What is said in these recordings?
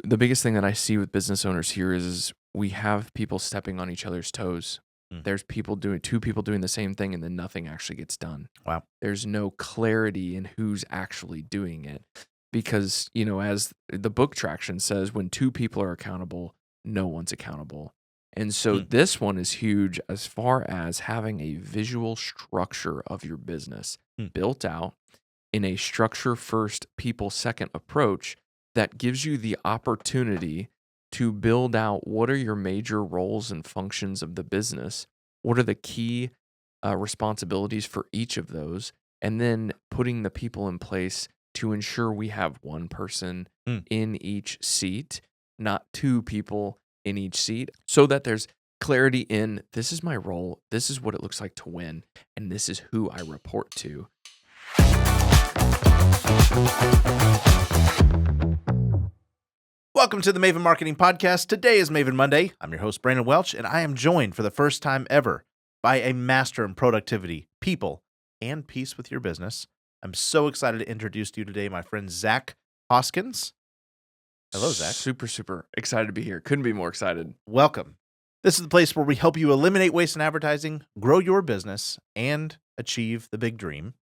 the biggest thing that I see with business owners here is we have people stepping on each other's toes. There's two people doing the same thing, and then nothing actually gets done. Wow. There's no clarity in who's actually doing it because, as the book Traction says, when two people are accountable, no one's accountable. And so this one is huge as far as having a visual structure of your business built out in a structure first, people second approach that gives you the opportunity to build out what are your major roles and functions of the business, what are the key responsibilities for each of those, and then putting the people in place to ensure we have one person in each seat, not two people in each seat, so that there's clarity in this is my role, this is what it looks like to win, and this is who I report to. Welcome to the Maven Marketing Podcast. Today is Maven Monday. I'm your host, Brandon Welch, and I am joined for the first time ever by a master in productivity, people, and peace with your business. I'm so excited to introduce to you today my friend Zach Hoskins. Hello, Zach. Super excited to be here. Couldn't be more excited. Welcome. This is the place where we help you eliminate waste in advertising, grow your business, and achieve the big dream.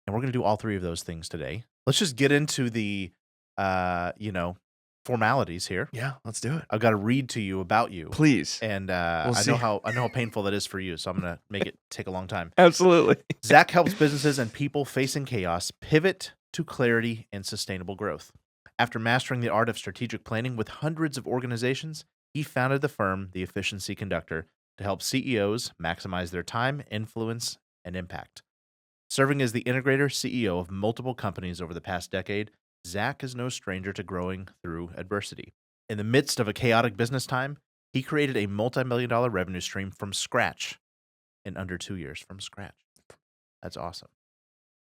And we're going to do all three of those things today. Let's just get into the, formalities here. Yeah, let's do it. I've got to read to you about you. Please. And We'll I see. know how painful that is for you, so I'm going to make it take a long time. Absolutely. Zach helps businesses and people facing chaos pivot to clarity and sustainable growth. After mastering the art of strategic planning with hundreds of organizations, he founded the firm, The Efficiency Conductor, to help CEOs maximize their time, influence, and impact. Serving as the integrator CEO of multiple companies over the past decade, Zach is no stranger to growing through adversity. In the midst of a chaotic business time, he created a multi-million-dollar revenue stream from scratch in under 2 years. From scratch. That's awesome.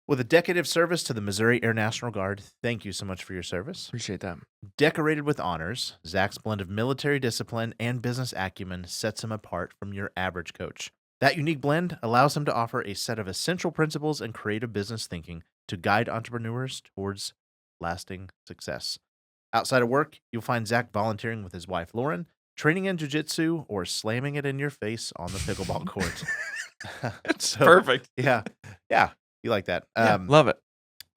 With a decade of service to the Missouri Air National Guard, thank you so much for your service. Appreciate that. Decorated with honors, Zach's blend of military discipline and business acumen sets him apart from your average coach. That unique blend allows him to offer a set of essential principles and creative business thinking to guide entrepreneurs towards lasting success. Outside of work, you'll find Zach volunteering with his wife, Lauren, training in jiu-jitsu, or slamming it in your face on the pickleball court. It's perfect. Yeah. You like that. Love it.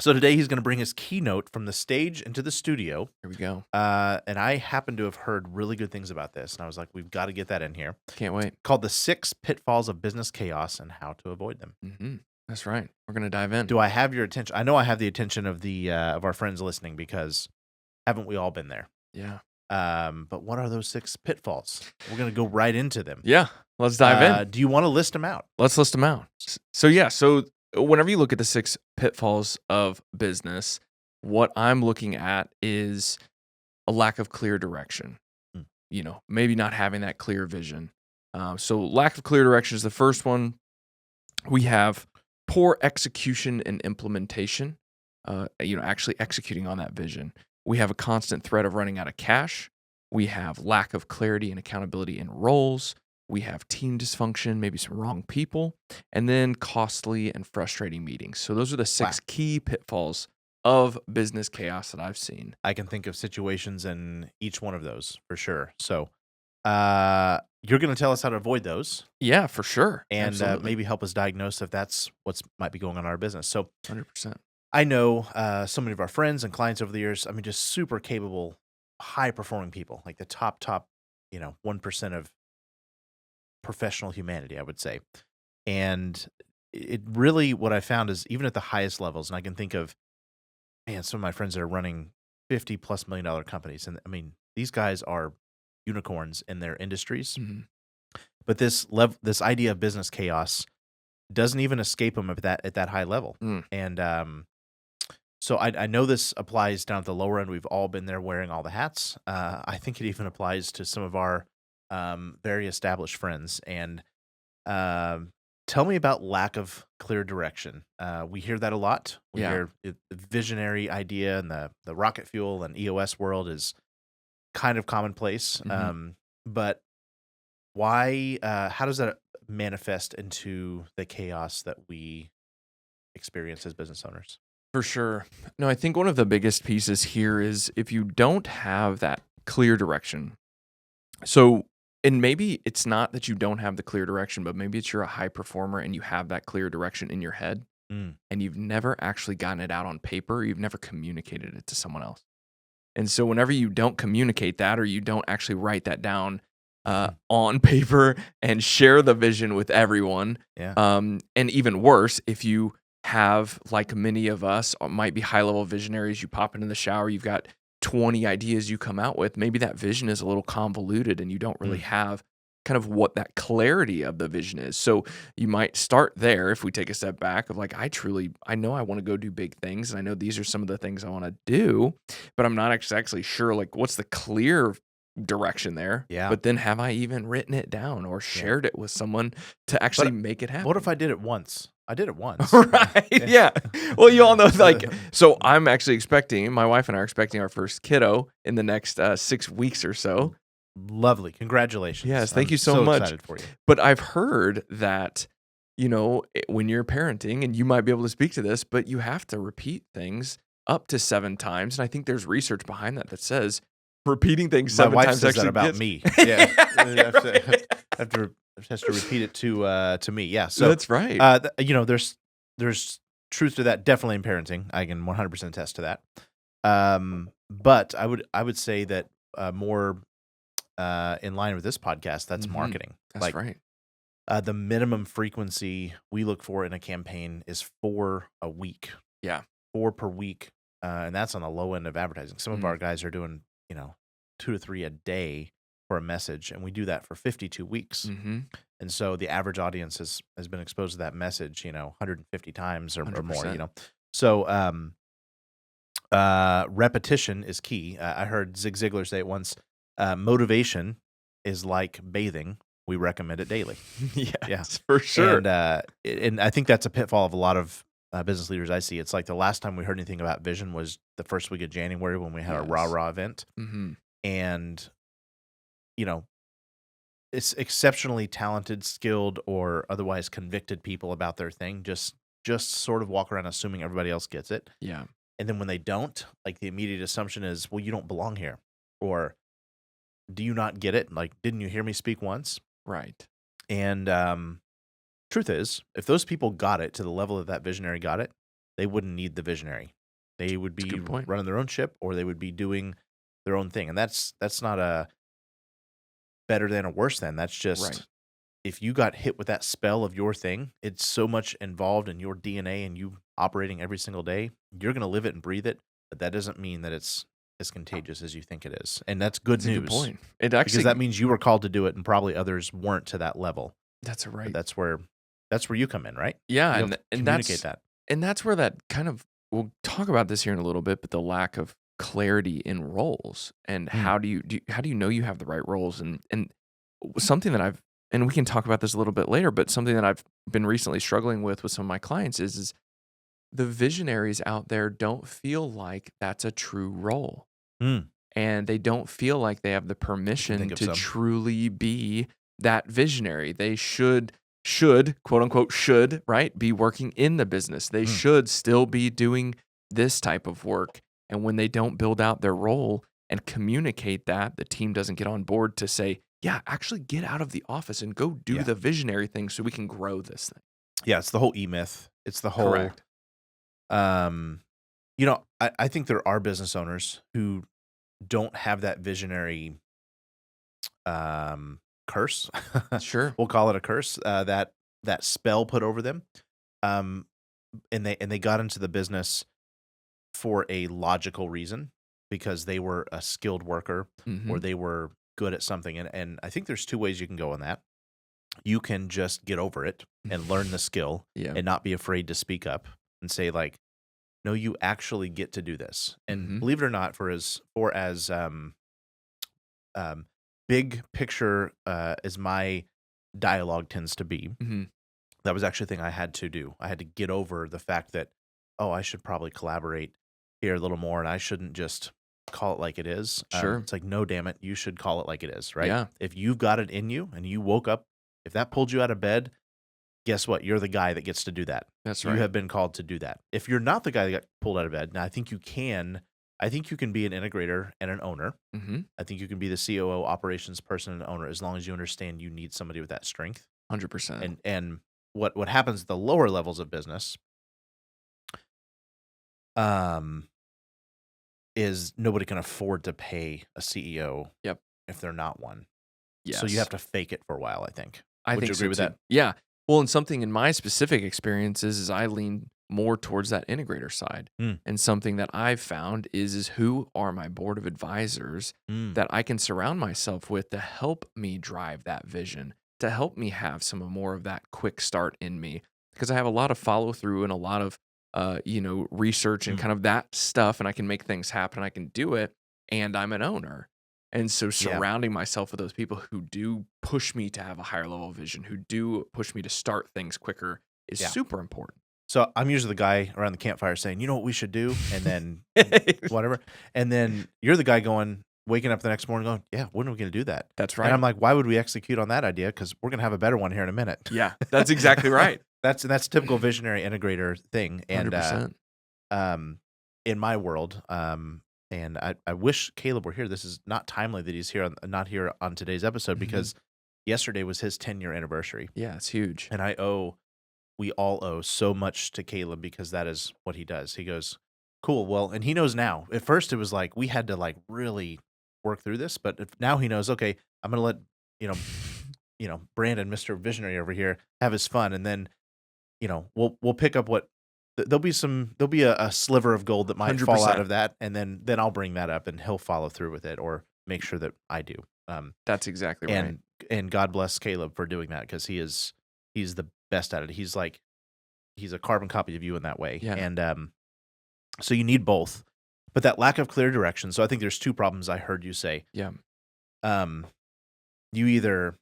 So today he's going to bring his keynote from the stage into the studio. Here we go. And I happen to have heard really good things about this. And I was like, we've got to get that in here. Can't wait. Called The Six Pitfalls of Business Chaos and How to Avoid Them. Mm-hmm. That's right. We're going to dive in. Do I have your attention? I know I have the attention of the of our friends listening because haven't we all been there? Yeah. But what are those six pitfalls? We're going to go right into them. Yeah. Let's dive in. Do you want to list them out? Let's list them out. So whenever you look at the six pitfalls of business, what I'm looking at is a lack of clear direction. Maybe not having that clear vision. So lack of clear direction is the first one. We have poor execution and implementation, actually executing on that vision. We have a constant threat of running out of cash. We have lack of clarity and accountability in roles. We have team dysfunction, maybe some wrong people, and then costly and frustrating meetings. So those are the six key pitfalls of business chaos that I've seen. I can think of situations in each one of those for sure. So you're going to tell us how to avoid those. Yeah, for sure. And maybe help us diagnose if that's what might be going on in our business. So 100%. I know so many of our friends and clients over the years, just super capable, high-performing people, like the top, 1% of professional humanity, I would say. And it really, what I found is even at the highest levels, and I can think of, some of my friends that are running $50+ million companies. And these guys are unicorns in their industries. Mm-hmm. But this idea of business chaos doesn't even escape them at that high level. And so I know this applies down at the lower end. We've all been there wearing all the hats. I think it even applies to some of our very established friends. And tell me about lack of clear direction. We hear that a lot. We hear the visionary idea and the rocket fuel and EOS world is kind of commonplace. Mm-hmm. But why? How does that manifest into the chaos that we experience as business owners? For sure. No, I think one of the biggest pieces here is if you don't have that clear direction. So, and maybe it's not that you don't have the clear direction, but maybe it's you're a high performer and you have that clear direction in your head and you've never actually gotten it out on paper. You've never communicated it to someone else. And so whenever you don't communicate that or you don't actually write that down on paper and share the vision with everyone, and even worse, if you have, like many of us might be high-level visionaries, you pop into the shower, you've got 20 ideas you come out with, maybe that vision is a little convoluted and you don't really have kind of what that clarity of the vision is. So you might start there if we take a step back of like, I know I want to go do big things and I know these are some of the things I want to do, but I'm not actually sure like what's the clear direction there. Yeah. But then have I even written it down or shared it with someone to actually make it happen? What if I did it once? I did it once. Right. Yeah. Well, you all know, like, so I'm actually my wife and I are expecting our first kiddo in the next 6 weeks or so. Lovely. Congratulations. Yes. Thank you so much. Excited for you. But I've heard that, when you're parenting, and you might be able to speak to this, but you have to repeat things up to 7 times. And I think there's research behind that says repeating things 7 times says actually that about me. Yeah. Has to repeat it to me. Yeah. So that's right. There's truth to that definitely in parenting. I can 100% attest to that. But I would say that more in line with this podcast, that's marketing. That's right. The minimum frequency we look for in a campaign is 4 a week. Yeah. 4 per week. And that's on the low end of advertising. Some of our guys are doing, 2 to 3 a day for a message. And we do that for 52 weeks. And so the average audience has been exposed to that message, 150 times or more, So repetition is key. I heard Zig Ziglar say it once, motivation is like bathing. We recommend it daily. Yes, for sure. And I think that's a pitfall of a lot of business leaders I see. It's like the last time we heard anything about vision was the first week of January when we had our rah-rah event. And, it's exceptionally talented, skilled, or otherwise convicted people about their thing just sort of walk around assuming everybody else gets it. Yeah. And then when they don't, like the immediate assumption is, well, you don't belong here. Or do you not get it? Like, didn't you hear me speak once? Right. And truth is, if those people got it to the level that visionary got it, they wouldn't need the visionary. They would be running their own ship, or they would be doing their own thing. And that's not a better than or worse than. That's just if you got hit with that spell of your thing, it's so much involved in your DNA and you operating every single day, you're going to live it and breathe it. But that doesn't mean that it's as contagious as you think it is. And that's good news. A good point. It actually, because that means you were called to do it and probably others weren't to that level. That's right. But that's where you come in, right? Yeah. And communicate that. And that's where that kind of, we'll talk about this here in a little bit, but the lack of clarity in roles and how do you know you have the right roles? And something that and we can talk about this a little bit later, but something that I've been recently struggling with some of my clients is the visionaries out there don't feel like that's a true role. And they don't feel like they have the permission to truly be that visionary. They should, quote unquote, right, be working in the business. They should still be doing this type of work. And when they don't build out their role and communicate that, the team doesn't get on board to say, yeah, actually get out of the office and go do the visionary thing so we can grow this thing. Yeah, it's the whole E-myth. It's the whole, correct. I think there are business owners who don't have that visionary curse. Sure. We'll call it a curse, that spell put over them. And they got into the business for a logical reason because they were a skilled worker or they were good at something. And I think there's 2 ways you can go on that. You can just get over it and learn the skill and not be afraid to speak up and say like, no, you actually get to do this. And believe it or not, for as big picture as my dialogue tends to be, that was actually a thing I had to do. I had to get over the fact that, I should probably collaborate here a little more and I shouldn't just call it like it is. Sure. It's like, no, damn it, you should call it like it is, right? Yeah. If you've got it in you and you woke up, if that pulled you out of bed, guess what? You're the guy that gets to do that. That's You right. have been called to do that. If you're not the guy that got pulled out of bed, now I think you can. I think you can be an integrator and an owner. Mm-hmm. I think you can be the COO, operations person, and owner, as long as you understand you need somebody with that strength. 100%. And what happens at the lower levels of business, is nobody can afford to pay a CEO. Yep. If they're not one. Yes. So you have to fake it for a while, I think. I Would think you so agree with too. that? Yeah. Well, and something in my specific experiences is I lean more towards that integrator side. Mm. And something that I've found is who are my board of advisors that I can surround myself with to help me drive that vision, to help me have some more of that quick start in me. Because I have a lot of follow through and a lot of research and kind of that stuff, and I can make things happen. I can do it, and I'm an owner. And so surrounding myself with those people who do push me to have a higher level of vision, who do push me to start things quicker is super important. So I'm usually the guy around the campfire saying, you know what we should do? And then whatever. And then you're the guy waking up the next morning going, yeah, when are we going to do that? That's right. And I'm like, why would we execute on that idea? Because we're going to have a better one here in a minute. Yeah, that's exactly right. That's typical visionary integrator thing. And 100%. In my world, and I wish Caleb were here. This is not timely that he's here, not here on today's episode, because yesterday was his 10-year anniversary. Yeah, it's huge. And we all owe so much to Caleb because that is what he does. He goes, cool. Well, and he knows now. At first it was like, we had to like really work through this, but now he knows, okay, I'm going to let, Brandon, Mr. Visionary over here, have his fun. And then, we'll pick up what, there'll be a sliver of gold that might 100%. fall out of that. And then I'll bring that up and he'll follow through with it or make sure that I do. That's exactly right. And God bless Caleb for doing that because he's the best at it. He's a carbon copy of you in that way. Yeah. And so you need both. But that lack of clear direction. So I think there's two problems I heard you say. Yeah. You either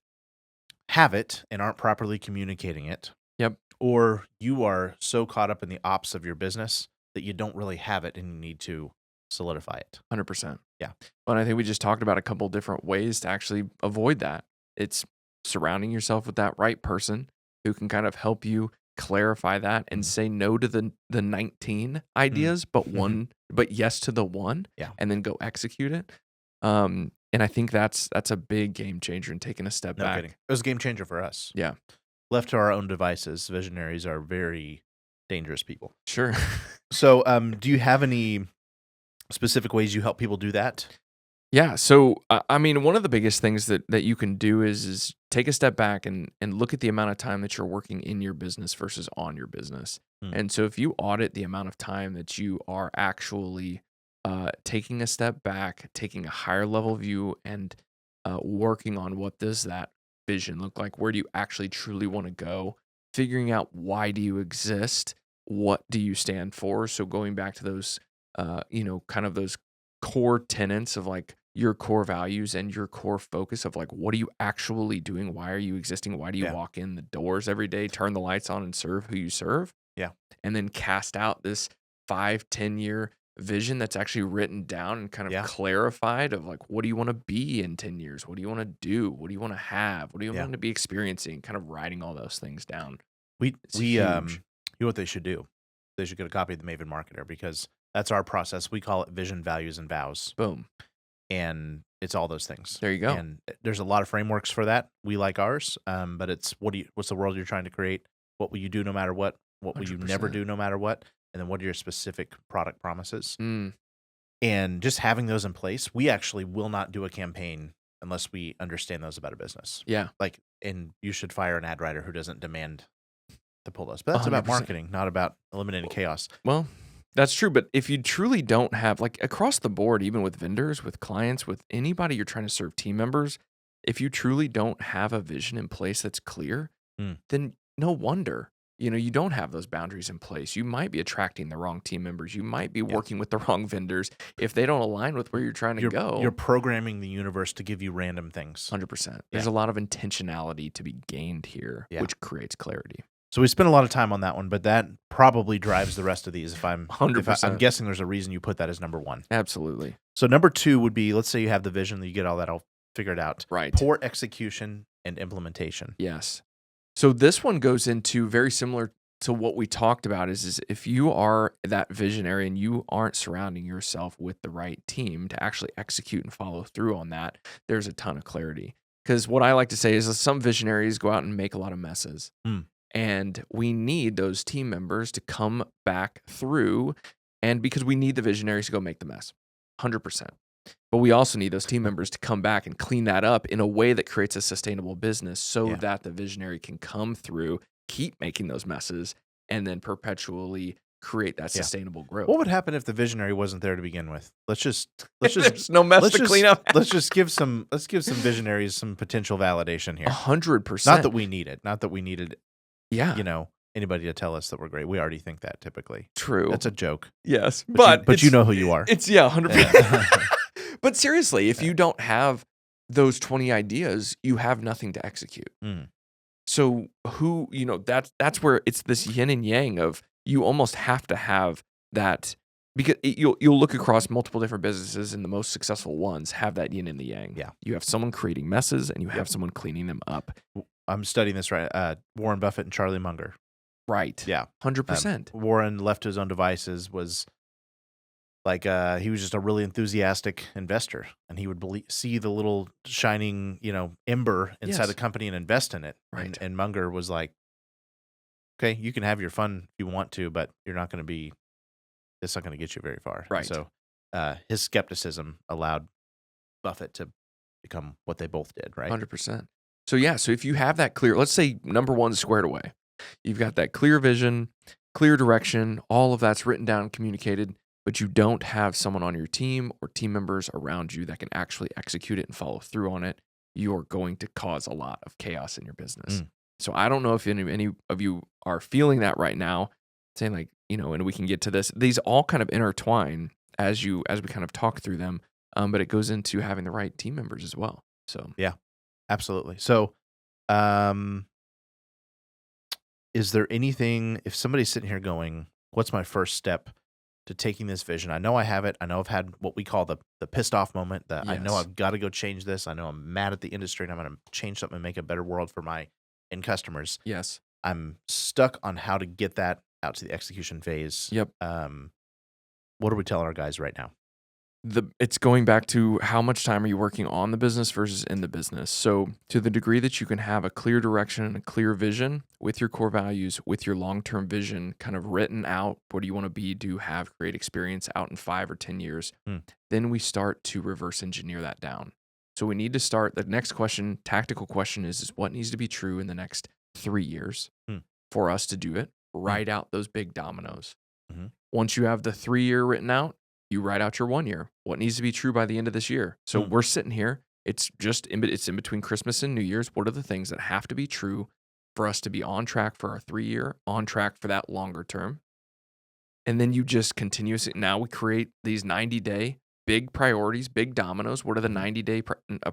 have it and aren't properly communicating it. Yep. Or you are so caught up in the ops of your business that you don't really have it and you need to solidify it. 100%. Yeah. Well, and I think we just talked about a couple different ways to actually avoid that. It's surrounding yourself with that right person who can kind of help you clarify that and say no to the 19 ideas, but yes to the one, and then go execute it. And I think that's a big game changer in taking a step back. Kidding. It was a game changer for us. Yeah. Left to our own devices, visionaries are very dangerous people. Sure. So, do you have any specific ways you help people do that? Yeah. So, I mean, one of the biggest things that you can do is take a step back and look at the amount of time that you're working in your business versus on your business. And so if you audit the amount of time that you are actually taking a step back, taking a higher level view and working on what does that vision look like? Where do you actually truly want to go? Figuring out why do you exist? What do you stand for? So going back to those, kind of those core tenets of like your core values and your core focus of like, what are you actually doing? Why are you existing? Why do you walk in the doors every day, turn the lights on and serve who you serve? Yeah. And then cast out this 5-10 year vision that's actually written down and kind of clarified of like, what do you want to be in 10 years? What do you want to do? What do you want to have? What do you want to be experiencing? Kind of writing all those things down. You know what they should do? They should get a copy of the Maven Marketer because that's our process. We call it vision, values, and vows. Boom. And it's all those things. There you go. And there's a lot of frameworks for that. We like ours, but it's what's the world you're trying to create? What will you do no matter what? What will 100%. You never do no matter what? And then what are your specific product promises? And just having those in place, we actually will not do a campaign unless we understand those about a business. Yeah. And you should fire an ad writer who doesn't demand to pull those. But that's 100%. About marketing, not about eliminating chaos. Well, that's true. But if you truly don't have, like across the board, even with vendors, with clients, with anybody you're trying to serve, team members, if you truly don't have a vision in place that's clear, then no wonder, you don't have those boundaries in place. You might be attracting the wrong team members. You might be working with the wrong vendors if they don't align with where you're trying to go. You're programming the universe to give you random things. 100%. There's a lot of intentionality to be gained here, which creates clarity. So we spent a lot of time on that one, but that probably drives the rest of these. If I'm 100%. I'm guessing there's a reason you put that as number one. Absolutely. So number two would be, let's say you have the vision, you get all that all figured out. Right. Poor execution and implementation. Yes. So this one goes into very similar to what we talked about is if you are that visionary and you aren't surrounding yourself with the right team to actually execute and follow through on that, there's a ton of clarity. Because what I like to say is that some visionaries go out and make a lot of messes. And we need those team members to come back through, and because we need the visionaries to go make the mess, 100%. But we also need those team members to come back and clean that up in a way that creates a sustainable business so that the visionary can come through, keep making those messes, and then perpetually create that sustainable growth. What would happen if the visionary wasn't there to begin with? Let's just There's no mess to clean up. Let's give some visionaries some potential validation here. 100%. Not that we need it. Not that we needed Yeah. anybody to tell us that we're great. We already think that typically. True. That's a joke. Yes. But you know who you are. It's 100%. But seriously, if you don't have those 20 ideas, you have nothing to execute. So that's where it's this yin and yang of you almost have to have that, because you'll look across multiple different businesses, and the most successful ones have that yin and the yang. Yeah. You have someone creating messes and you have someone cleaning them up. I'm studying this right. Warren Buffett and Charlie Munger. Right. Yeah. 100%. Warren, left to his own devices, was like he was just a really enthusiastic investor, and he would see the little shining, ember inside the company and invest in it. Right. And Munger was like, "Okay, you can have your fun if you want to, but you're not going to be. It's not going to get you very far." Right. So his skepticism allowed Buffett to become what they both did. Right. 100%. So if you have that clear, let's say number one squared away, you've got that clear vision, clear direction, all of that's written down and communicated, but you don't have someone on your team or team members around you that can actually execute it and follow through on it, you're going to cause a lot of chaos in your business. So I don't know if any of you are feeling that right now, saying like, and we can get to this. These all kind of intertwine as we kind of talk through them, but it goes into having the right team members as well. So yeah. Absolutely. So, is there anything, if somebody's sitting here going, what's my first step to taking this vision? I know I have it. I know I've had what we call the pissed off moment, that I know I've got to go change this. I know I'm mad at the industry and I'm going to change something and make a better world for my end customers. Yes. I'm stuck on how to get that out to the execution phase. Yep. What are we telling our guys right now? It's going back to how much time are you working on the business versus in the business. So to the degree that you can have a clear direction and a clear vision with your core values, with your long-term vision kind of written out, what do you want to be, do, have, create, experience out in 5 or 10 years, then we start to reverse engineer that down. So we need to start, the next question, tactical question is what needs to be true in the next 3 years for us to do it? Write out those big dominoes. Once you have the 3-year written out, you write out your 1 year. What needs to be true by the end of this year? So we're sitting here. It's just it's in between Christmas and New Year's. What are the things that have to be true for us to be on track for our 3-year, on track for that longer term? And then you just continuously, now we create these 90-day big priorities, big dominoes. What are the 90-day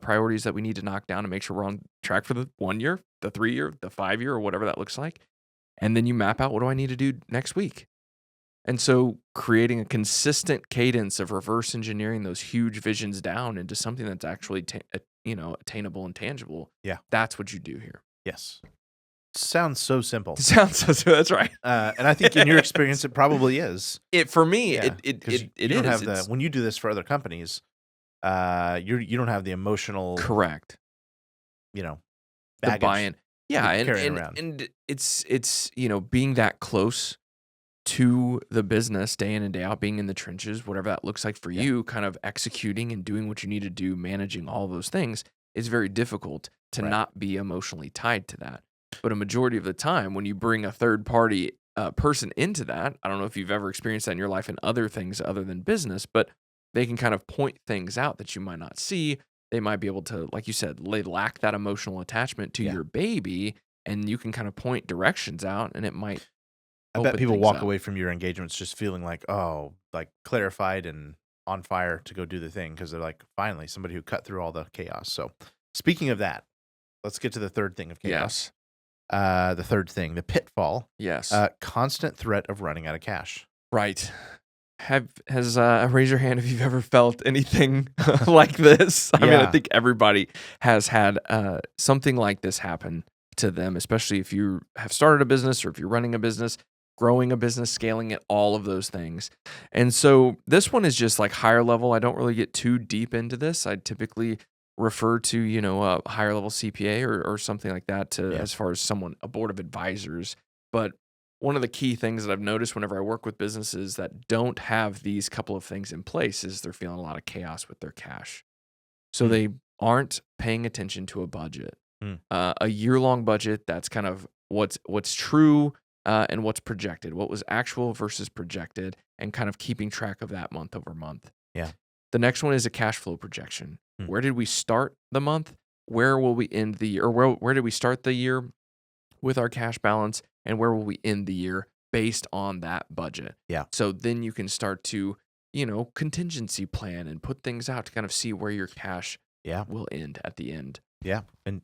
priorities that we need to knock down to make sure we're on track for the 1 year, the 3 year, the 5 year, or whatever that looks like? And then you map out, what do I need to do next week? And so creating a consistent cadence of reverse engineering those huge visions down into something that's actually attainable and tangible. Yeah. That's what you do here. Yes. Sounds so simple. That's right. And I think in your experience, it probably is. For me, Yeah, it don't is. have when you do this for other companies, you don't have the emotional correct. Baggage the buy-in. Yeah, and it's being that close to the business day in and day out, being in the trenches, whatever that looks like for you, kind of executing and doing what you need to do, managing all those things is very difficult to not be emotionally tied to that. But a majority of the time, when you bring a third party person into that, I don't know if you've ever experienced that in your life and other things other than business, but they can kind of point things out that you might not see. They might be able to, like you said, they lack that emotional attachment to your baby, and you can kind of point directions out, and it might. I bet people walk away from your engagements just feeling like, clarified and on fire to go do the thing, because they're like, finally, somebody who cut through all the chaos. So speaking of that, let's get to the third thing of chaos. Yes. The third thing, the pitfall. Yes. Constant threat of running out of cash. Right. Raise your hand if you've ever felt anything like this. I mean, I think everybody has had something like this happen to them, especially if you have started a business or if you're running a business, growing a business, scaling it, all of those things. And so this one is just like higher level. I don't really get too deep into this. I typically refer to, a higher level CPA or something like that to Yeah. as far as a board of advisors. But one of the key things that I've noticed whenever I work with businesses that don't have these couple of things in place is they're feeling a lot of chaos with their cash. So Mm. they aren't paying attention to a budget, Mm. a year-long budget. That's kind of what's true and what's projected, what was actual versus projected, and kind of keeping track of that month over month. Yeah. The next one is a cash flow projection. Mm. Where did we start the month? Where will we end the year? Or where did we start the year with our cash balance? And where will we end the year based on that budget? Yeah. So then you can start to, contingency plan and put things out to kind of see where your cash Yeah. will end at the end. Yeah. And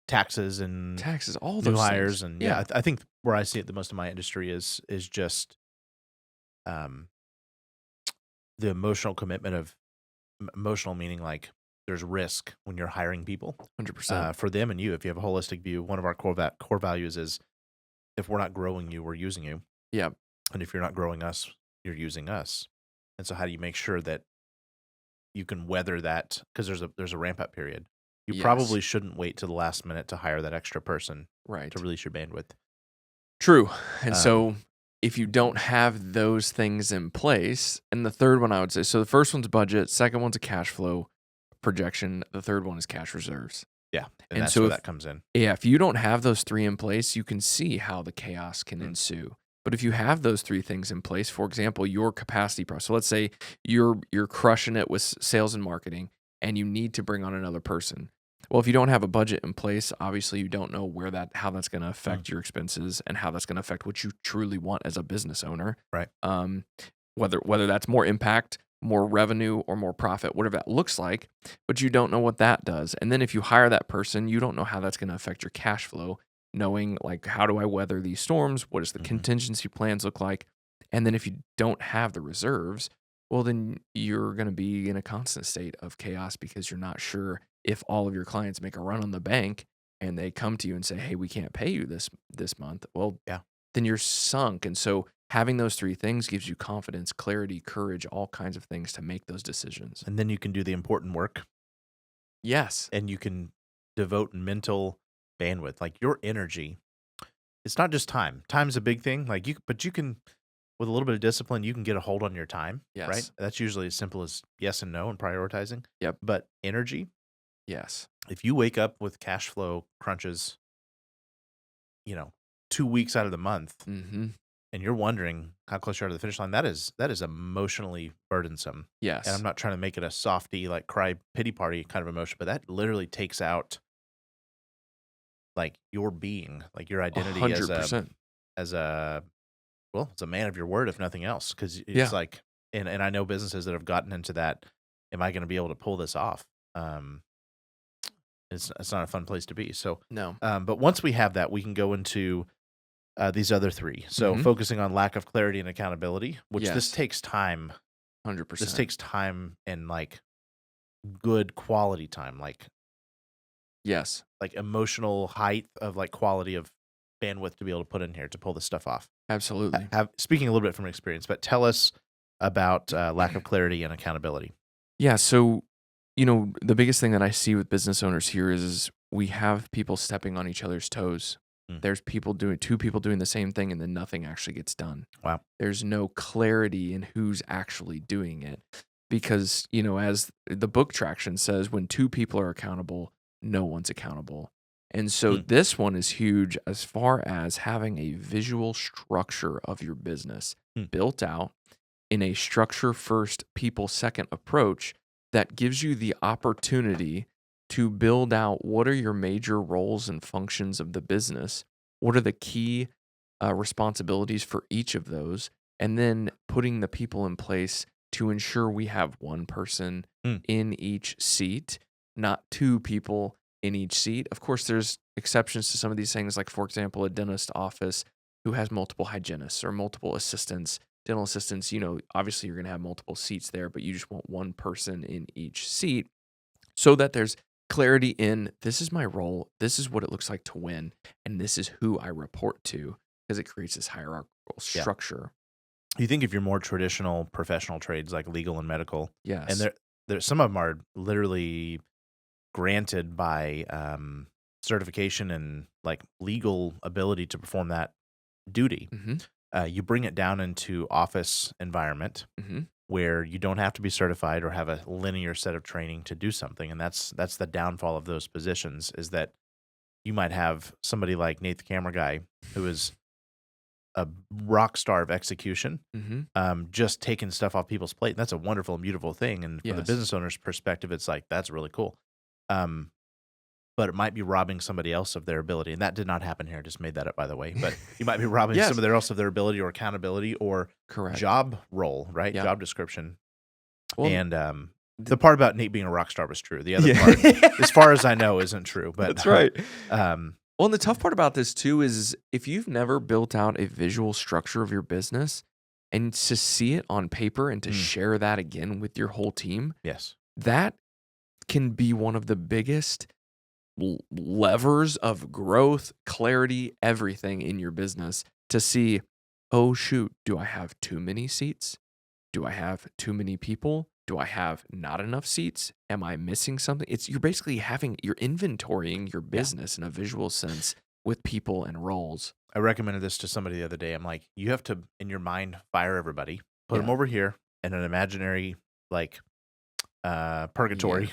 taxes and Taxes, all new those hires. things. And I think where I see it the most in my industry is just the emotional commitment of emotional, meaning like there's risk when you're hiring people 100%. for them and you. If you have a holistic view, one of our core values is if we're not growing you, we're using you. Yeah. And if you're not growing us, you're using us. And so how do you make sure that you can weather that? Because there's a ramp up period. You Yes. probably shouldn't wait to the last minute to hire that extra person Right. to release your bandwidth. True. And so if you don't have those things in place, and the third one I would say, so the first one's budget, second one's a cash flow projection, the third one is cash reserves. Yeah. And that's so where if- that comes in. Yeah, if you don't have those three in place, you can see how the chaos can ensue. But if you have those three things in place, for example, your capacity process. So let's say you're crushing it with sales and marketing and you need to bring on another person. Well, if you don't have a budget in place, obviously you don't know how that's going to affect your expenses and how that's going to affect what you truly want as a business owner. Right. Whether that's more impact, more revenue, or more profit, whatever that looks like, but you don't know what that does. And then if you hire that person, you don't know how that's going to affect your cash flow, knowing like, how do I weather these storms? What does the contingency plans look like? And then if you don't have the reserves, well, then you're going to be in a constant state of chaos because you're not sure if all of your clients make a run on the bank and they come to you and say, hey, we can't pay you this month. Well, Yeah. Then you're sunk. And so having those three things gives you confidence, clarity, courage, all kinds of things to make those decisions. And then you can do the important work. Yes. And you can devote mental bandwidth, like your energy. It's not just time. Time's a big thing. But you can, with a little bit of discipline, you can get a hold on your time. Yes. Right. That's usually as simple as yes and no and prioritizing. Yep. But energy, Yes. if you wake up with cash flow crunches, 2 weeks out of the month, Mm-hmm. and you're wondering how close you are to the finish line, that is emotionally burdensome. Yes. And I'm not trying to make it a softy, like cry pity party kind of emotion, but that literally takes out like your being, like your identity 100%. as a it's a man of your word, if nothing else. Because it's Yeah. like, and I know businesses that have gotten into that. Am I going to be able to pull this off? It's not a fun place to be. So, No. but once we have that, we can go into these other three. So focusing on lack of clarity and accountability, which this Yes. takes time. 100%. This takes time and like good quality time, like Yes. emotional height of like quality of bandwidth to be able to put in here to pull this stuff off. Absolutely. Speaking a little bit from experience, but tell us about lack of clarity and accountability. Yeah. So, the biggest thing that I see with business owners here is we have people stepping on each other's toes. There's two people doing the same thing and then nothing actually gets done. Wow. There's no clarity in who's actually doing it because, as the book traction says, when two people are accountable, no one's accountable. And so this one is huge as far as having a visual structure of your business built out in a structure first, people second approach that gives you the opportunity to build out what are your major roles and functions of the business, what are the key responsibilities for each of those, and then putting the people in place to ensure we have one person in each seat, not two people in each seat. Of course, there's exceptions to some of these things, like, for example, a dentist office who has multiple hygienists or multiple assistants, dental assistants. Obviously you're going to have multiple seats there, but you just want one person in each seat so that there's clarity in this is my role, this is what it looks like to win, and this is who I report to, because it creates this hierarchical Yeah. structure. You think if you're more traditional professional trades like legal and medical, Yes. and there some of them are literally granted by certification and like legal ability to perform that duty. You bring it down into office environment where you don't have to be certified or have a linear set of training to do something, and that's the downfall of those positions, is that you might have somebody like Nate the camera guy who is a rock star of execution, just taking stuff off people's plate. That's a wonderful and beautiful thing, and from the business owner's perspective, it's like, that's really cool. But it might be robbing somebody else of their ability. And that did not happen here. I just made that up, by the way. But you might be robbing somebody else of their ability or accountability or job role, right? Yeah. Job description. Well, and the part about Nate being a rock star was true. The other part, as far as I know, isn't true. But that's right. Well, and the tough part about this, too, is if you've never built out a visual structure of your business and to see it on paper and to share that again with your whole team, that can be one of the biggest levers of growth, clarity, everything in your business, to see, oh shoot, do I have too many seats? Do I have too many people? Do I have not enough seats? Am I missing something? You're basically you're inventorying your business in a visual sense with people and roles. I recommended this to somebody the other day. I'm like, you have to, in your mind, fire everybody, put them over here in an imaginary like purgatory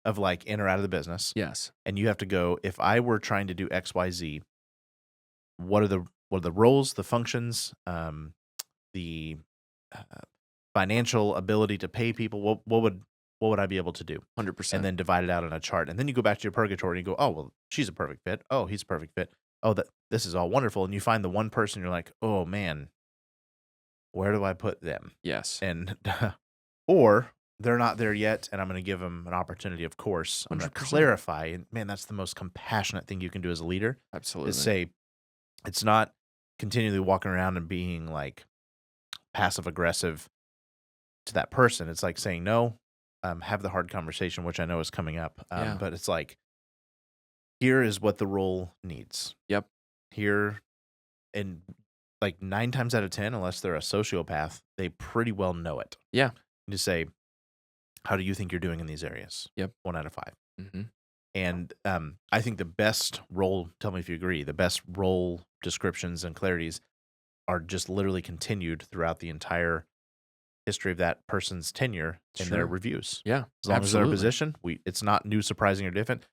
of like in or out of the business. Yes. And you have to go, if I were trying to do XYZ, what are the roles, the functions, the financial ability to pay people? What would I be able to do? 100%. And then divide it out on a chart. And then you go back to your purgatory and you go, oh, well, she's a perfect fit. Oh, he's a perfect fit. Oh, this is all wonderful. And you find the one person, you're like, oh man, where do I put them? Yes. And or they're not there yet, and I'm going to give them an opportunity, of course. I'm going to clarify. And man, that's the most compassionate thing you can do as a leader. Absolutely. Is say, it's not continually walking around and being like passive aggressive to that person. It's like saying, no, have the hard conversation, which I know is coming up. But it's like, here is what the role needs. Yep. Here, and like 9 times out of 10, unless they're a sociopath, they pretty well know it. Yeah. You just say, how do you think you're doing in these areas? Yep. 1 out of 5. And I think the best role, tell me if you agree, the best role descriptions and clarities are just literally continued throughout the entire history of that person's tenure in their reviews. Yeah. As long as they're in position, it's not new, surprising, or different.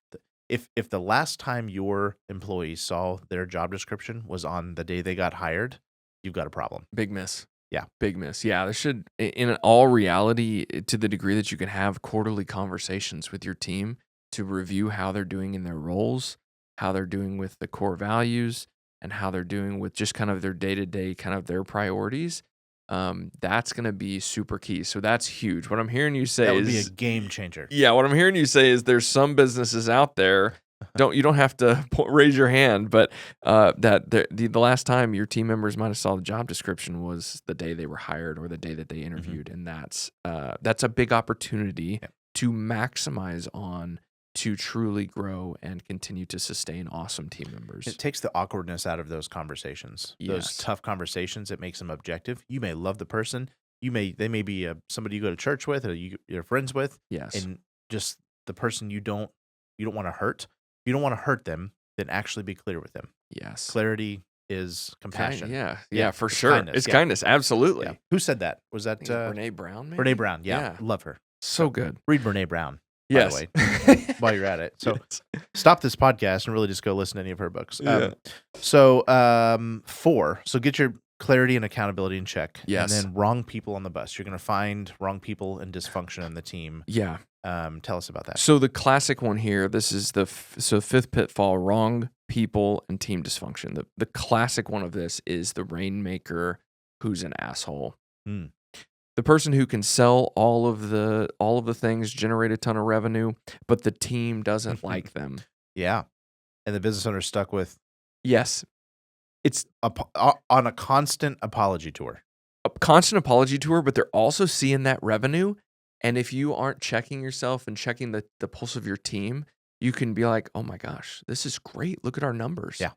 If the last time your employee saw their job description was on the day they got hired, you've got a problem. Big miss. Yeah. Big miss. Yeah. There should, in all reality, to the degree that you can have quarterly conversations with your team to review how they're doing in their roles, how they're doing with the core values, and how they're doing with just kind of their day-to-day, kind of their priorities. That's going to be super key. So that's huge. What I'm hearing you say that would be a game changer. Yeah. What I'm hearing you say is there's some businesses out there, you don't have to raise your hand, but that the last time your team members might have saw the job description was the day they were hired or the day that they interviewed. And that's a big opportunity to maximize on, to truly grow and continue to sustain awesome team members. It takes the awkwardness out of those conversations, those tough conversations. It makes them objective. You may love the person. They may be somebody you go to church with or you're friends with. Yes. And just the person you don't want to hurt. If you don't want to hurt them, then actually be clear with them. Yes. Clarity is compassion. Yeah, for sure. Kindness. It's kindness. Absolutely. Yeah. Who said that? Was that Brene Brown? Maybe? Brene Brown. Yeah. Love her. So good. Read Brene Brown. Yes. By the way, while you're at it. So stop this podcast and really just go listen to any of her books. 4. So get your clarity and accountability in check. Yes. And then wrong people on the bus. You're going to find wrong people and dysfunction in the team. Yeah. Tell us about that. So the classic one here, this is the fifth pitfall, wrong people and team dysfunction. The classic one of this is the rainmaker who's an asshole. The person who can sell all of the things, generate a ton of revenue, but the team doesn't like them. Yeah. And the business owner's stuck with it's on a constant apology tour. A constant apology tour, but they're also seeing that revenue And if you aren't checking yourself and checking the pulse of your team, you can be like, oh my gosh, this is great. Look at our numbers. Yeah.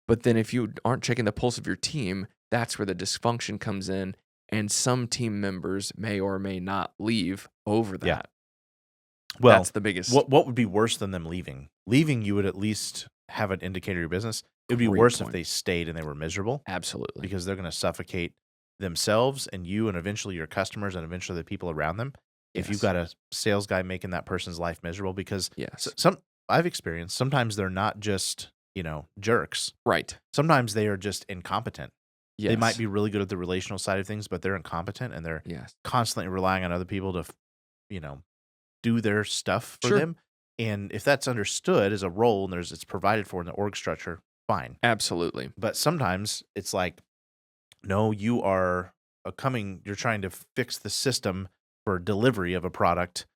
But then if you aren't checking the pulse of your team, that's where the dysfunction comes in. And some team members may or may not leave over that. Yeah. Well, that's the biggest. What would be worse than them leaving? Leaving, you would at least have an indicator of your business. It would be Great worse point. if they stayed and they were miserable. Absolutely. Because they're going to suffocate themselves and you and eventually your customers and eventually the people around them. If you've got a sales guy making that person's life miserable, because I've experienced, sometimes they're not just, jerks. Right. Sometimes they are just incompetent. Yes. They might be really good at the relational side of things, but they're incompetent and they're constantly relying on other people to, do their stuff for them. And if that's understood as a role and it's provided for in the org structure, fine. Absolutely. But sometimes it's like, no, you are you're trying to fix the system for delivery of a product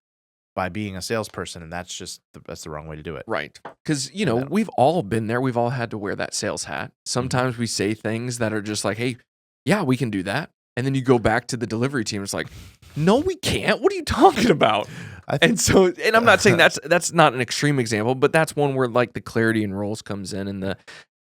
by being a salesperson, and that's the wrong way to do it. Right. Because, we've all been there. We've all had to wear that sales hat. Sometimes we say things that are just like, hey, yeah, we can do that. And then you go back to the delivery team. It's like, no, we can't. What are you talking about? And I'm not saying that's not an extreme example, but that's one where like the clarity in roles comes in and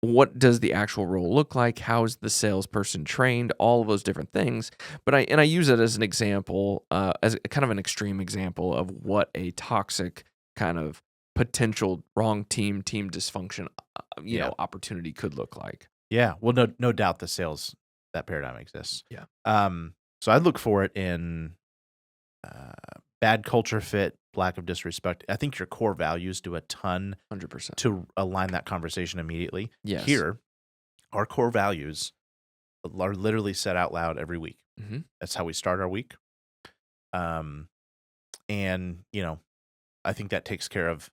what does the actual role look like? How is the salesperson trained? All of those different things. But I use it as an example, as kind of an extreme example of what a toxic kind of potential wrong team dysfunction, opportunity could look like. Yeah. Well, no doubt that paradigm exists. Yeah. So I'd look for it in bad culture fit, lack of disrespect. I think your core values do a ton 100% to align that conversation immediately. Yes. Here, our core values are literally said out loud every week. Mm-hmm. That's how we start our week. And, I think that takes care of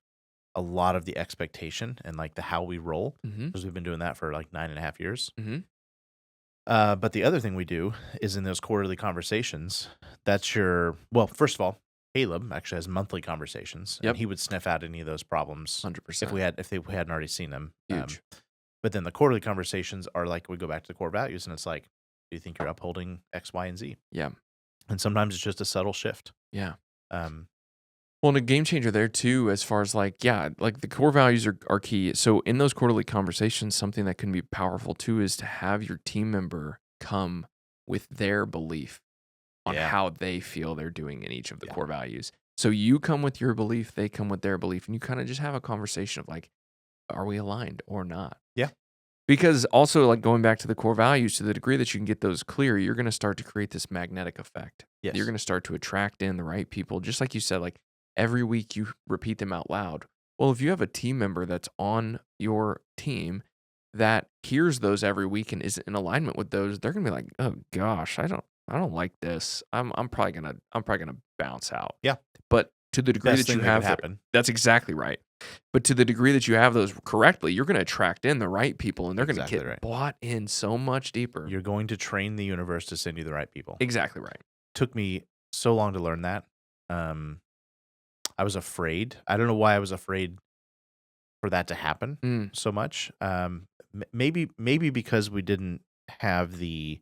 a lot of the expectation and like the how we roll, because we've been doing that for like 9.5 years. Mm-hmm. But the other thing we do is in those quarterly conversations, that's first of all, Caleb actually has monthly conversations. Yep. And he would sniff out any of those problems 100%. if they hadn't already seen them. Huge. But then the quarterly conversations are like, we go back to the core values and it's like, do you think you're upholding X, Y, and Z? Yeah. And sometimes it's just a subtle shift. Yeah. Well, and a game changer there too, as far as like the core values are key. So in those quarterly conversations, something that can be powerful too is to have your team member come with their belief on how they feel they're doing in each of the core values. So you come with your belief, they come with their belief, and you kind of just have a conversation of like, are we aligned or not? Yeah. Because also like going back to the core values, to the degree that you can get those clear, you're going to start to create this magnetic effect. Yes. You're going to start to attract in the right people. Just like you said, like every week you repeat them out loud. Well, if you have a team member that's on your team that hears those every week and is in alignment with those, they're going to be like, oh gosh, I don't like this. I'm probably gonna bounce out. Yeah. But to the degree that you have, that's exactly right. But to the degree that you have those correctly, you're going to attract in the right people, and they're going to get bought in so much deeper. You're going to train the universe to send you the right people. Exactly right. Took me so long to learn that. I was afraid. I don't know why I was afraid for that to happen so much. Maybe because we didn't have the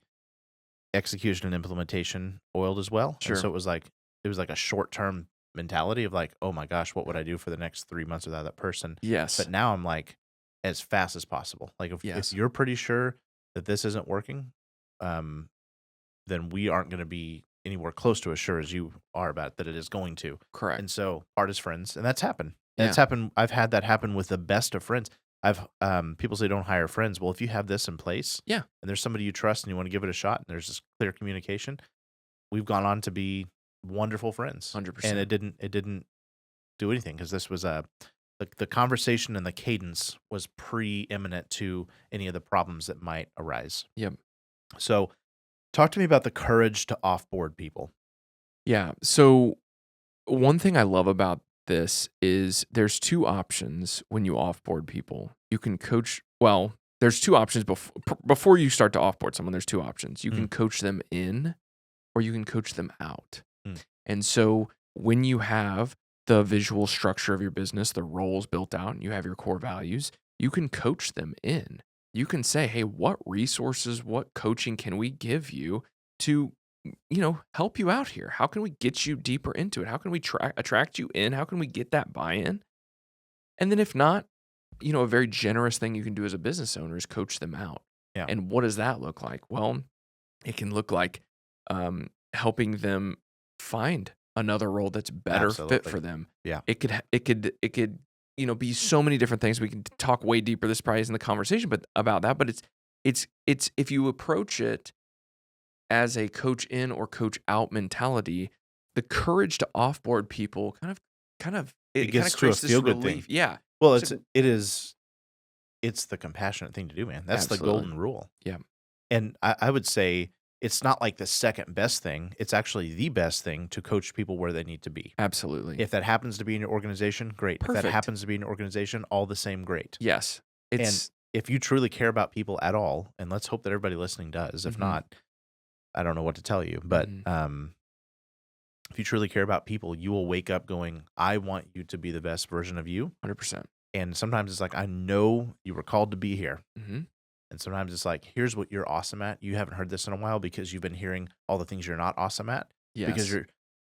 execution and implementation oiled as well. Sure. And so it was like a short-term mentality of like, oh my gosh, what would I do for the next 3 months without that person? Yes. But now I'm like, as fast as possible. Like if you're pretty sure that this isn't working, then we aren't going to be anywhere close to as sure as you are about that it is going to. Correct. And so part as friends, and that's happened. And it's happened. I've had that happen with the best of friends. People say don't hire friends. Well, if you have this in place, and there's somebody you trust and you want to give it a shot, and there's this clear communication, we've gone on to be wonderful friends. 100%. And it didn't do anything because this was the conversation and the cadence was preeminent to any of the problems that might arise. Yep. So, talk to me about the courage to offboard people. Yeah. So one thing I love about this is there's two options when you offboard people. You can coach. Well, there's two options before you start to offboard someone. There's two options. You can coach them in, or you can coach them out. And so when you have the visual structure of your business, the roles built out, and you have your core values, you can coach them in. You can say, hey, what resources, what coaching can we give you to help you out here? How can we get you deeper into it? How can we attract you in? How can we get that buy-in? And then if not, a very generous thing you can do as a business owner is coach them out. Yeah. And what does that look like? Well, it can look like helping them find another role that's better fit for them. Yeah. It could be so many different things. We can talk way deeper. This probably isn't the conversation, but about that. But it's if you approach it as a coach in or coach out mentality, the courage to offboard people kind of It gets to a creates this feel-good thing. relief. Yeah. Well, it's the compassionate thing to do, man. That's Absolutely. the golden rule. Yeah. And I would say it's not like the second best thing. It's actually the best thing to coach people where they need to be. Absolutely. If that happens to be in your organization, great. If Perfect. that happens to be in your organization, all the same, great. Yes. And if you truly care about people at all, and let's hope that everybody listening does. If not, I don't know what to tell you. But if you truly care about people, you will wake up going, I want you to be the best version of you. 100%. And sometimes it's like, I know you were called to be here. Mm-hmm. And sometimes it's like, here's what you're awesome at. You haven't heard this in a while because you've been hearing all the things you're not awesome at. Yes. Because you're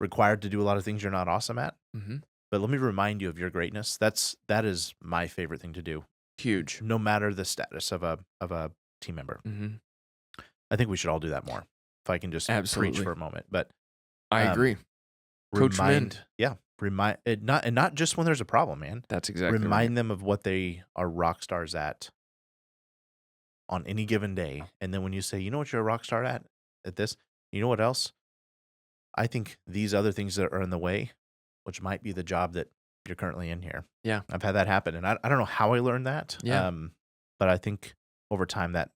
required to do a lot of things you're not awesome at. Mm-hmm. But let me remind you of your greatness. That is my favorite thing to do. Huge. No matter the status of a team member. Mm-hmm. I think we should all do that more. If I can just preach for a moment. But I agree. Coach men. Yeah. Not just when there's a problem, man. That's exactly Remind them of what they are rock stars at on any given day. And then when you say, you know what you're a rock star at this, you know what else? I think these other things that are in the way, which might be the job that you're currently in here. Yeah. I've had that happen. And I don't know how I learned that. Yeah. But I think over time that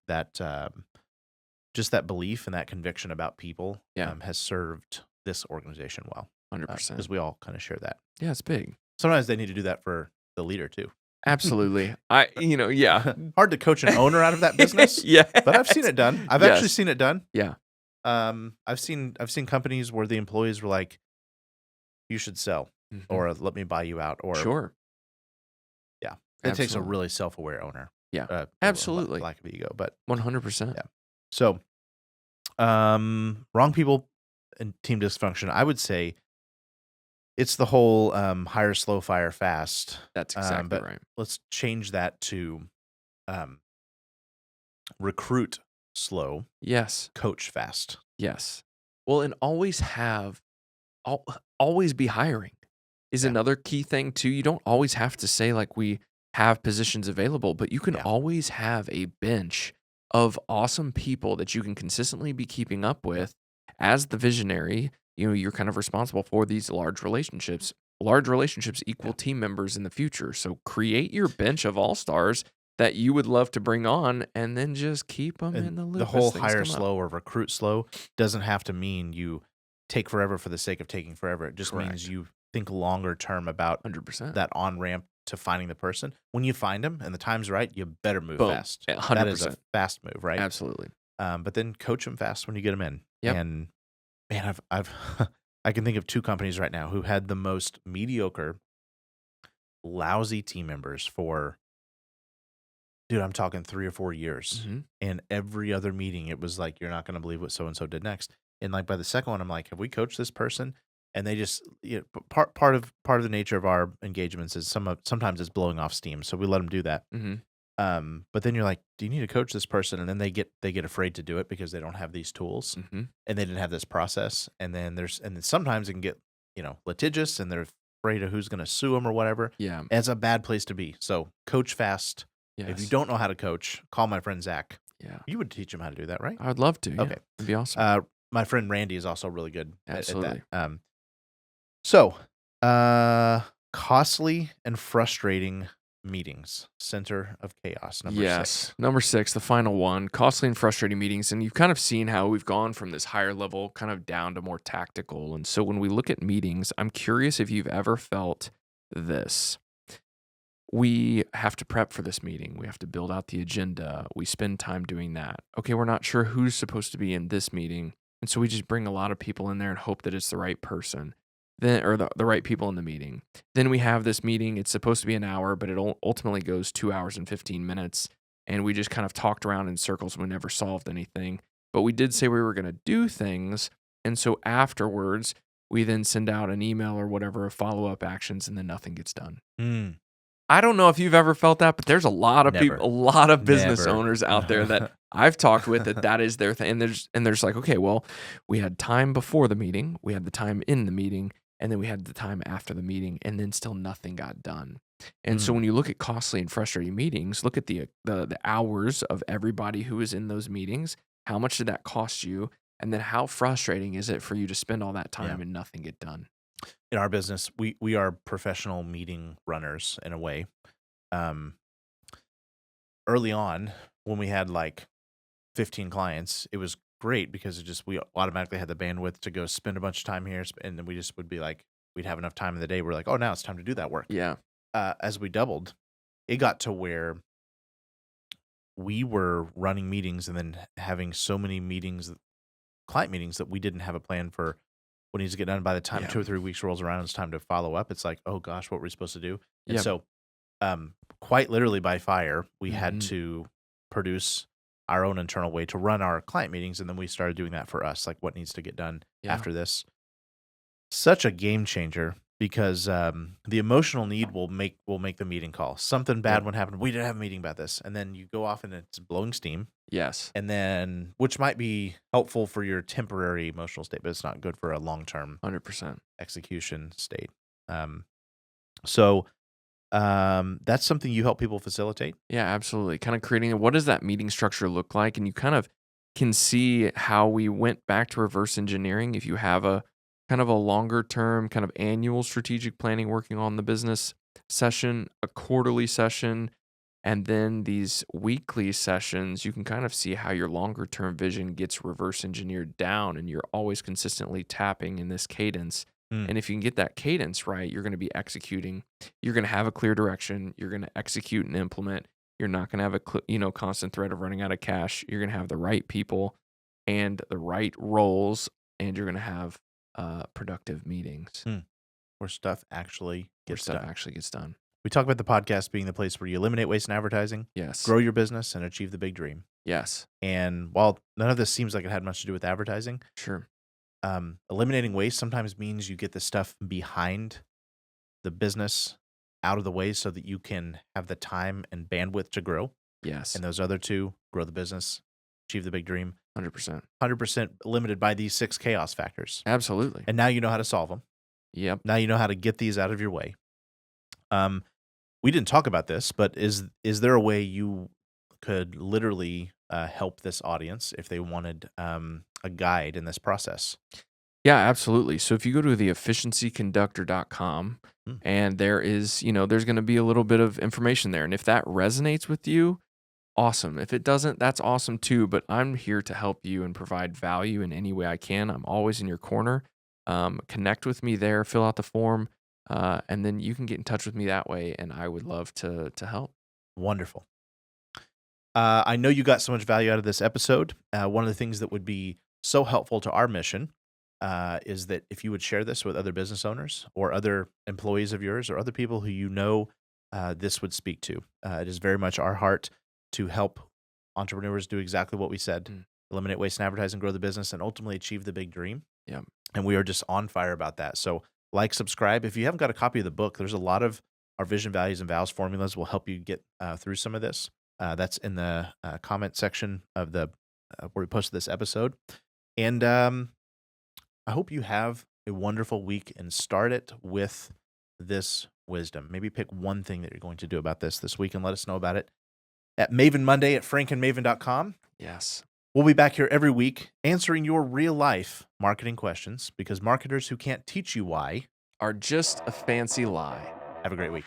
just that belief and that conviction about people has served this organization well. 100%. Because we all kind of share that. Yeah, it's big. Sometimes they need to do that for the leader too. Absolutely. Yeah. Hard to coach an owner out of that business. Yeah. But I've seen it done. I've actually seen it done. Yeah. I've seen companies where the employees were like, you should sell or let me buy you out or sure. Yeah. It takes a really self-aware owner. Yeah. Absolutely. Lack of ego, but 100%. Yeah. So wrong people and team dysfunction, I would say it's the whole hire slow, fire fast. That's exactly right. Let's change that to recruit slow. Yes. Coach fast. Yes. Well, and always be hiring is another key thing too. You don't always have to say like we have positions available, but you can always have a bench of awesome people that you can consistently be keeping up with. As the visionary, you're kind of responsible for these large relationships. Large relationships equal team members in the future. So create your bench of all-stars that you would love to bring on and then just keep them in the loop. The whole hire slow or recruit slow doesn't have to mean you take forever for the sake of taking forever. It just means you think longer term about 100%. that on-ramp to finding the person. When you find them and the time's right, you better move fast. 100%. That is a fast move, right? Absolutely. But then coach them fast when you get them in. Yep. And man, I've I can think of 2 companies right now who had the most mediocre, lousy team members for, dude, I'm talking 3 or 4 years. Mm-hmm. And every other meeting, it was like, you're not going to believe what so-and-so did next. And like by the second one, I'm like, have we coached this person? And they just, part of the nature of our engagements is sometimes it's blowing off steam. So we let them do that. Mm-hmm. But then you're like, do you need to coach this person? And then they get afraid to do it because they don't have these tools and they didn't have this process. And then sometimes it can get, litigious and they're afraid of who's going to sue them or whatever. Yeah. And it's a bad place to be. So coach fast. Yes. If you don't know how to coach, call my friend Zach. Yeah. You would teach him how to do that, right? I would love to. Okay. Yeah. It'd be awesome. My friend Randy is also really good at that. Absolutely. Costly and frustrating meetings, center of chaos. Number 6. Number 6, the final one, costly and frustrating meetings. And you've kind of seen how we've gone from this higher level kind of down to more tactical. And so when we look at meetings, I'm curious if you've ever felt this. We have to prep for this meeting. We have to build out the agenda. We spend time doing that. Okay, we're not sure who's supposed to be in this meeting. And so we just bring a lot of people in there and hope that it's the right person. Then, or the right people in the meeting. Then we have this meeting. It's supposed to be an hour, but it ultimately goes 2 hours and 15 minutes. And we just kind of talked around in circles. We never solved anything. But we did say we were going to do things. And so afterwards, we then send out an email or whatever of follow-up actions, and then nothing gets done. Mm. I don't know if you've ever felt that, but there's a lot of Never. people, a lot of business Never. owners out there that I've talked with that is their thing. And there's like, okay, well, we had time before the meeting, we had the time in the meeting, and then we had the time after the meeting, and then still nothing got done. And so when you look at costly and frustrating meetings, look at the hours of everybody who was in those meetings. How much did that cost you? And then how frustrating is it for you to spend all that time and nothing get done? In our business, we are professional meeting runners in a way. Early on, when we had like 15 clients, it was great because we automatically had the bandwidth to go spend a bunch of time here, and then we just would be like, we'd have enough time in the day. We're like, oh, now it's time to do that work. Yeah. As we doubled, it got to where we were running meetings and then having so many meetings, client meetings, that we didn't have a plan for what needs to get done. By the time 2 or 3 weeks rolls around, it's time to follow up. It's like, oh gosh, what we're supposed to do. And so quite literally by fire, we had to produce our own internal way to run our client meetings. And then we started doing that for us, like what needs to get done after this. Such a game changer, because the emotional need will make the meeting call. Something bad would happen. We didn't have a meeting about this. And then you go off and it's blowing steam. Yes. And then, which might be helpful for your temporary emotional state, but it's not good for a long-term 100% execution state. So that's something you help people facilitate? Yeah, absolutely. Kind of creating what does that meeting structure look like? And you kind of can see how we went back to reverse engineering. If you have a kind of a longer term, kind of annual strategic planning working on the business session, a quarterly session, and then these weekly sessions, you can kind of see how your longer term vision gets reverse engineered down, and you're always consistently tapping in this cadence. And if you can get that cadence right, you're going to be executing. You're going to have a clear direction. You're going to execute and implement. You're not going to have a constant threat of running out of cash. You're going to have the right people and the right roles, and you're going to have productive meetings where stuff actually gets done. We talk about the podcast being the place where you eliminate waste in advertising, Yes, grow your business, and achieve the big dream. Yes, and while none of this seems like it had much to do with advertising, sure. Eliminating waste sometimes means you get the stuff behind the business out of the way so that you can have the time and bandwidth to grow. Yes. And those other two, grow the business, achieve the big dream. 100%. 100% limited by these 6 chaos factors. Absolutely. And now you know how to solve them. Yep. Now you know how to get these out of your way. We didn't talk about this, but is there a way you could literally help this audience if they wanted a guide in this process? Yeah, absolutely. So if you go to theefficiencyconductor.com and there is, there's going to be a little bit of information there. And if that resonates with you, awesome. If it doesn't, that's awesome too. But I'm here to help you and provide value in any way I can. I'm always in your corner. Connect with me there, fill out the form, and then you can get in touch with me that way. And I would love to help. Wonderful. I know you got so much value out of this episode. One of the things that would be so helpful to our mission is that if you would share this with other business owners or other employees of yours or other people who this would speak to. It is very much our heart to help entrepreneurs do exactly what we said, eliminate waste in advertising, grow the business, and ultimately achieve the big dream. Yeah. And we are just on fire about that. So subscribe. If you haven't got a copy of the book, there's a lot of our vision, values, and vows formulas will help you get through some of this. That's in the comment section of the where we posted this episode. And I hope you have a wonderful week and start it with this wisdom. Maybe pick one thing that you're going to do about this week and let us know about it at Maven Monday at frankandmaven.com. Yes. We'll be back here every week answering your real life marketing questions, because marketers who can't teach you why are just a fancy lie. Have a great week.